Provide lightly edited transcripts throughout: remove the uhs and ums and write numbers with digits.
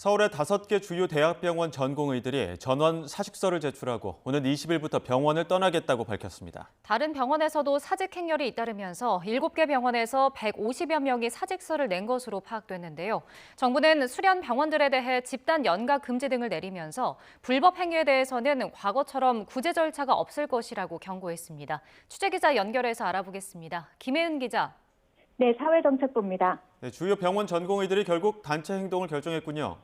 서울의 5개 주요 대학병원 전공의들이 전원 사직서를 제출하고 오는 20일부터 병원을 떠나겠다고 밝혔습니다. 다른 병원에서도 사직 행렬이 잇따르면서 7개 병원에서 150여 명이 사직서를 낸 것으로 파악됐는데요. 정부는 수련 병원들에 대해 집단 연가 금지 등을 내리면서 불법 행위에 대해서는 과거처럼 구제 절차가 없을 것이라고 경고했습니다. 취재기자 연결해서 알아보겠습니다. 김혜은 기자. 네, 사회정책부입니다. 네, 주요 병원 전공의들이 결국 단체 행동을 결정했군요.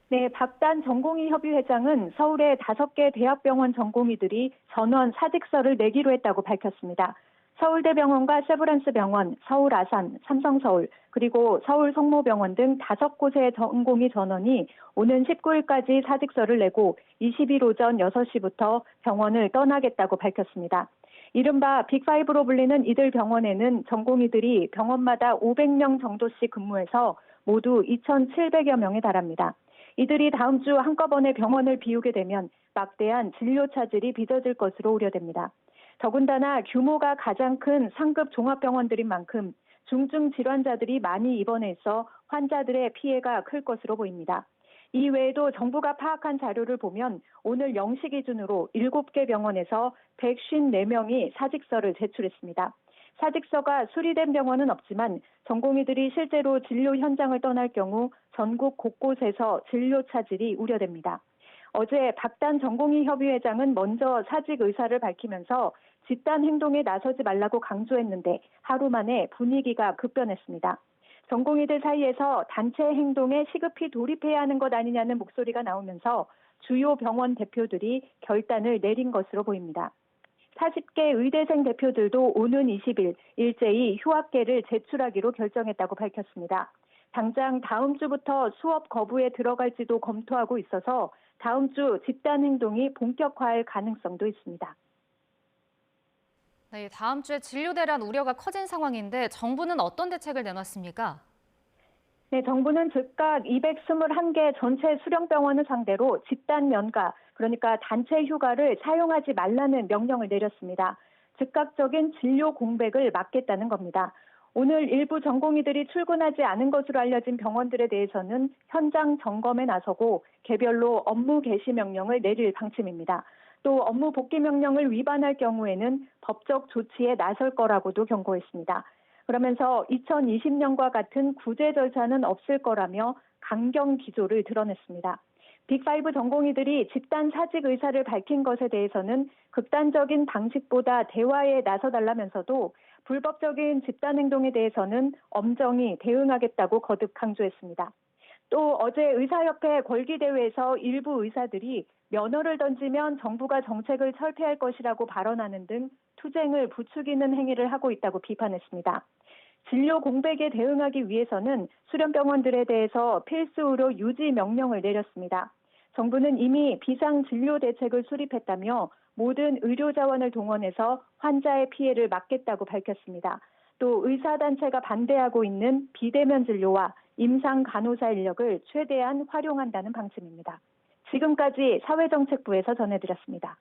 네, 박단 전공의 협의회장은 서울의 5개 대학병원 전공의들이 전원 사직서를 내기로 했다고 밝혔습니다. 서울대병원과 세브란스병원, 서울아산, 삼성서울, 그리고 서울성모병원 등 5곳의 전공의 전원이 오는 19일까지 사직서를 내고 20일 오전 6시부터 병원을 떠나겠다고 밝혔습니다. 이른바 빅5로 불리는 이들 병원에는 전공의들이 병원마다 500명 정도씩 근무해서 모두 2,700여 명에 달합니다. 이들이 다음 주 한꺼번에 병원을 비우게 되면 막대한 진료 차질이 빚어질 것으로 우려됩니다. 더군다나 규모가 가장 큰 상급 종합병원들인 만큼 중증 질환자들이 많이 입원해 있어 환자들의 피해가 클 것으로 보입니다. 이 외에도 정부가 파악한 자료를 보면 오늘 0시 기준으로 7개 병원에서 154명이 사직서를 제출했습니다. 사직서가 수리된 병원은 없지만 전공의들이 실제로 진료 현장을 떠날 경우 전국 곳곳에서 진료 차질이 우려됩니다. 어제 박단 전공의 협의회장은 먼저 사직 의사를 밝히면서 집단 행동에 나서지 말라고 강조했는데 하루 만에 분위기가 급변했습니다. 전공의들 사이에서 단체 행동에 시급히 돌입해야 하는 것 아니냐는 목소리가 나오면서 주요 병원 대표들이 결단을 내린 것으로 보입니다. 40개 의대생 대표들도 오는 20일 일제히 휴학계를 제출하기로 결정했다고 밝혔습니다. 당장 다음 주부터 수업 거부에 들어갈지도 검토하고 있어서 다음 주 집단 행동이 본격화할 가능성도 있습니다. 네, 다음 주에 진료 대란 우려가 커진 상황인데 정부는 어떤 대책을 내놨습니까? 네, 정부는 즉각 221개 전체 수련병원을 상대로 집단 연가, 그러니까 단체 휴가를 사용하지 말라는 명령을 내렸습니다. 즉각적인 진료 공백을 막겠다는 겁니다. 오늘 일부 전공의들이 출근하지 않은 것으로 알려진 병원들에 대해서는 현장 점검에 나서고 개별로 업무 개시 명령을 내릴 방침입니다. 또 업무 복귀 명령을 위반할 경우에는 법적 조치에 나설 거라고도 경고했습니다. 그러면서 2020년과 같은 구제 절차는 없을 거라며 강경 기조를 드러냈습니다. 빅5 전공의들이 집단 사직 의사를 밝힌 것에 대해서는 극단적인 방식보다 대화에 나서달라면서도 불법적인 집단 행동에 대해서는 엄정히 대응하겠다고 거듭 강조했습니다. 또 어제 의사협회 권리대회에서 일부 의사들이 면허를 던지면 정부가 정책을 철폐할 것이라고 발언하는 등 투쟁을 부추기는 행위를 하고 있다고 비판했습니다. 진료 공백에 대응하기 위해서는 수련병원들에 대해서 필수 의료 유지 명령을 내렸습니다. 정부는 이미 비상진료 대책을 수립했다며 모든 의료 자원을 동원해서 환자의 피해를 막겠다고 밝혔습니다. 또 의사단체가 반대하고 있는 비대면 진료와 임상 간호사 인력을 최대한 활용한다는 방침입니다. 지금까지 사회정책부에서 전해드렸습니다.